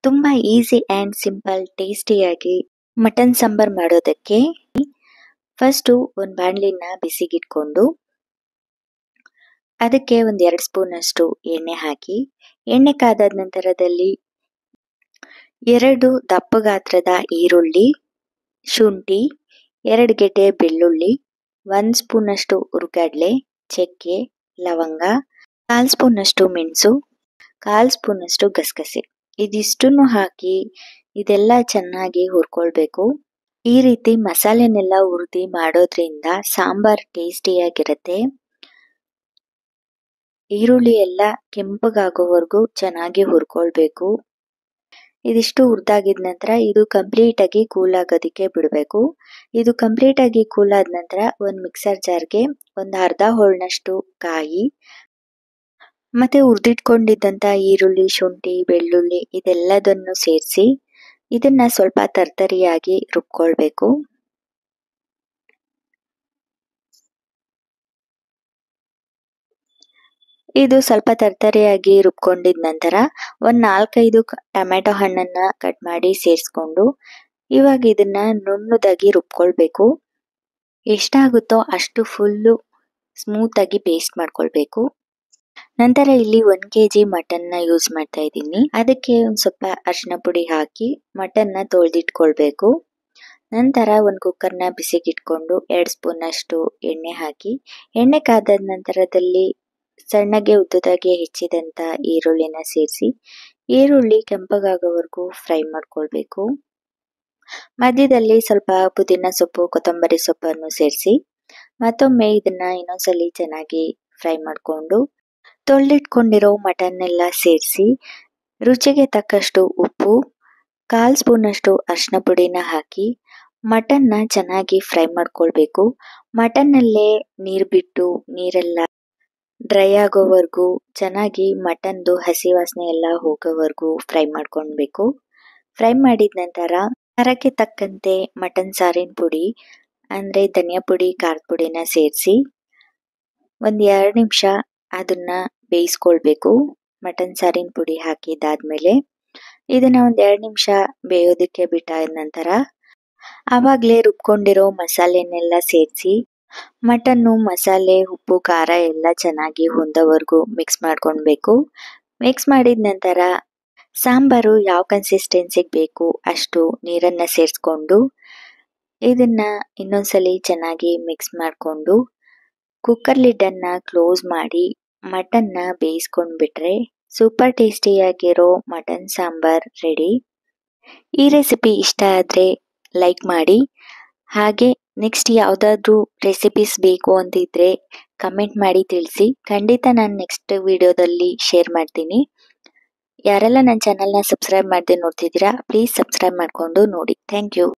ತುಂಬ easy and simple ಟೇಸ್ಟಿಯಾಗಿ mutton sambar ಮಾಡೋದಕ್ಕೆ ಫಸ್ಟು ಒಂದು ಬಾಣಲಿನ ಬಿಸಿಗಿಟ್ಕೊಂಡು ಅದಕ್ಕೆ ಒಂದು 2 ಸ್ಪೂನಷ್ಟು ಎಣ್ಣೆ ಹಾಕಿ, ಎಣ್ಣೆ ಕಾದಾದ ನಂತರದಲ್ಲಿ 2 ದಪ್ಪ ಗಾತ್ರದ ಈರುಳ್ಳಿ, ಶುಂಠಿ, 2 ಗೆಡ್ಡೆ ಬೆಳ್ಳುಳ್ಳಿ, 1 ಸ್ಪೂನಷ್ಟು ಹುರ್ಗಡ್ಲೆ, ಚಕ್ಕೆ, ಲವಂಗ, 1/4 ಸ್ಪೂನಷ್ಟು ಮೆಣಸು, 1/4 ಸ್ಪೂನಷ್ಟು ಗಸಗಸೆ ಇದಿಷ್ಟನ್ನು ಹಾಕಿ ಇದೆಲ್ಲ ಚೆನ್ನಾಗಿ ಹುರ್ಕೊಳ್ಬೇಕು. ಈ ರೀತಿ ಮಸಾಲೆನೆಲ್ಲ ಹುರಿದು ಮಾಡೋದ್ರಿಂದ ಸಾಂಬಾರ್ ಟೇಸ್ಟಿಯಾಗಿರುತ್ತೆ. ಈರುಳ್ಳಿ ಎಲ್ಲ ಕೆಂಪಗಾಗೋವರೆಗೂ ಚೆನ್ನಾಗಿ ಹುರ್ಕೊಳ್ಬೇಕು. ಇದಿಷ್ಟು ಹುರಿದಾಗಿದ ನಂತರ ಇದು ಕಂಪ್ಲೀಟಾಗಿ ಕೂಲ್ ಆಗೋದಕ್ಕೆ ಬಿಡಬೇಕು. ಇದು ಕಂಪ್ಲೀಟಾಗಿ ಕೂಲ್ ಆದ ನಂತರ ಒಂದು ಮಿಕ್ಸರ್ ಜಾರ್ಗೆ ಒಂದು ಅರ್ಧ ಹೋಳನಷ್ಟು ಕಾಯಿ ಮತ್ತೆ ಹುರಿದಿಟ್ಕೊಂಡಿದ್ದಂಥ ಈರುಳ್ಳಿ, ಶುಂಠಿ, ಬೆಳ್ಳುಳ್ಳಿ ಇದೆಲ್ಲದನ್ನು ಸೇರಿಸಿ ಇದನ್ನ ಸ್ವಲ್ಪ ತರ್ತರಿಯಾಗಿ ರುಬ್ಕೊಳ್ಬೇಕು. ಇದು ಸ್ವಲ್ಪ ತರ್ತರಿಯಾಗಿ ರುಬ್ಕೊಂಡಿದ ನಂತರ ಒಂದು 4-5 ಟೊಮೆಟೊ ಹಣ್ಣನ್ನ ಕಟ್ ಮಾಡಿ ಸೇರಿಸ್ಕೊಂಡು ಇವಾಗ ಇದನ್ನ ನುಣ್ಣದಾಗಿ ರುಬ್ಕೊಳ್ಬೇಕು. ಎಷ್ಟಾಗುತ್ತೋ ಅಷ್ಟು ಫುಲ್ಲು ಸ್ಮೂತಾಗಿ ಪೇಸ್ಟ್ ಮಾಡ್ಕೊಳ್ಬೇಕು. ನಂತರ ಇಲ್ಲಿ 1 kg ಮಟನ್ನ ಯೂಸ್ ಮಾಡ್ತಾ ಇದ್ದೀನಿ. ಅದಕ್ಕೆ ಒಂದು ಸ್ವಲ್ಪ ಅರಿಶಿನ ಪುಡಿ ಹಾಕಿ ಮಟನ್ನ ತೊಳೆದಿಟ್ಕೊಳ್ಬೇಕು. ನಂತರ ಒಂದು ಕುಕ್ಕರ್ನ ಬಿಸಿಗಿಟ್ಕೊಂಡು 2 ಸ್ಪೂನಷ್ಟು ಎಣ್ಣೆ ಹಾಕಿ, ಎಣ್ಣೆ ಕಾದಾದ ನಂತರದಲ್ಲಿ ಸಣ್ಣಗೆ ಉದ್ದುದಾಗಿ ಹೆಚ್ಚಿದಂಥ ಈರುಳ್ಳಿನ ಸೇರಿಸಿ ಈರುಳ್ಳಿ ಕೆಂಪಗಾಗೋವರೆಗೂ ಫ್ರೈ ಮಾಡ್ಕೊಳ್ಬೇಕು. ಮಧ್ಯದಲ್ಲಿ ಸ್ವಲ್ಪ ಪುದೀನ ಸೊಪ್ಪು, ಕೊತ್ತಂಬರಿ ಸೊಪ್ಪನ್ನು ಸೇರಿಸಿ ಮತ್ತೊಮ್ಮೆ ಇದನ್ನ ಇನ್ನೊಂದ್ಸಲಿ ಚೆನ್ನಾಗಿ ಫ್ರೈ ಮಾಡಿಕೊಂಡು ತೊಳೆದಿಟ್ಕೊಂಡಿರೋ ಮಟನ್ನೆಲ್ಲ ಸೇರಿಸಿ ರುಚಿಗೆ ತಕ್ಕಷ್ಟು ಉಪ್ಪು, 1/4 ಸ್ಪೂನಷ್ಟು ಅರಿಶಿನ ಪುಡಿನ ಹಾಕಿ ಮಟನ್ನ ಚೆನ್ನಾಗಿ ಫ್ರೈ ಮಾಡ್ಕೊಳ್ಬೇಕು. ಮಟನ್ನಲ್ಲೇ ನೀರು ಬಿಟ್ಟು ನೀರೆಲ್ಲ ಡ್ರೈ ಆಗೋವರೆಗೂ ಚೆನ್ನಾಗಿ ಮಟನ್ದು ಹಸಿ ವಾಸನೆ ಎಲ್ಲ ಹೋಗೋವರೆಗೂ ಫ್ರೈ ಮಾಡ್ಕೊಳ್ಬೇಕು. ಫ್ರೈ ಮಾಡಿದ ನಂತರ ಖಾರಕ್ಕೆ ತಕ್ಕಂತೆ ಮಟನ್ ಸಾರಿನ ಪುಡಿ ಅಂದರೆ ಧನಿಯಾ ಪುಡಿ, ಖಾರದ ಪುಡಿನ ಸೇರಿಸಿ ಒಂದು 2 ನಿಮಿಷ ಅದನ್ನ ಬೇಯಿಸ್ಕೊಳ್ಬೇಕು. ಮಟನ್ ಸಾರಿನ ಪುಡಿ ಹಾಕಿದಾದ್ಮೇಲೆ ಇದನ್ನ ಒಂದು 2 ನಿಮಿಷ ಬೇಯೋದಕ್ಕೆ ಬಿಟ್ಟಾದ ನಂತರ ಆವಾಗಲೇ ರುಬ್ಕೊಂಡಿರೋ ಮಸಾಲೆನೆಲ್ಲ ಸೇರಿಸಿ ಮಟನ್ನು, ಮಸಾಲೆ, ಉಪ್ಪು, ಖಾರ ಎಲ್ಲ ಚೆನ್ನಾಗಿ ಹೊಂದೋವರೆಗೂ ಮಿಕ್ಸ್ ಮಾಡ್ಕೊಳ್ಬೇಕು. ಮಿಕ್ಸ್ ಮಾಡಿದ ನಂತರ ಸಾಂಬಾರು ಯಾವ ಕನ್ಸಿಸ್ಟೆನ್ಸಿಗೆ ಬೇಕು ಅಷ್ಟು ನೀರನ್ನು ಸೇರಿಸ್ಕೊಂಡು ಇದನ್ನ ಇನ್ನೊಂದ್ಸಲಿ ಚೆನ್ನಾಗಿ ಮಿಕ್ಸ್ ಮಾಡಿಕೊಂಡು ಕುಕ್ಕರ್ ಲಿಡ್ಡನ್ನು ಕ್ಲೋಸ್ ಮಾಡಿ ಮಟನ್ನ ಬೇಯಿಸ್ಕೊಂಡ್ಬಿಟ್ರೆ ಸೂಪರ್ ಟೇಸ್ಟಿಯಾಗಿರೋ ಮಟನ್ ಸಾಂಬಾರ್ ರೆಡಿ. ಈ ರೆಸಿಪಿ ಇಷ್ಟ ಆದರೆ ಲೈಕ್ ಮಾಡಿ. ಹಾಗೆ ನೆಕ್ಸ್ಟ್ ಯಾವುದಾದ್ರೂ ರೆಸಿಪೀಸ್ ಬೇಕು ಅಂತಿದ್ರೆ ಕಮೆಂಟ್ ಮಾಡಿ ತಿಳಿಸಿ. ಖಂಡಿತ ನಾನು ನೆಕ್ಸ್ಟ್ ವಿಡಿಯೋದಲ್ಲಿ ಶೇರ್ ಮಾಡ್ತೀನಿ. ಯಾರೆಲ್ಲ ನನ್ನ ಚಾನಲ್ನ ಸಬ್ಸ್ಕ್ರೈಬ್ ಮಾಡದೆ ನೋಡ್ತಿದ್ದೀರಾ ಪ್ಲೀಸ್ ಸಬ್ಸ್ಕ್ರೈಬ್ ಮಾಡಿಕೊಂಡು ನೋಡಿ. Thank you.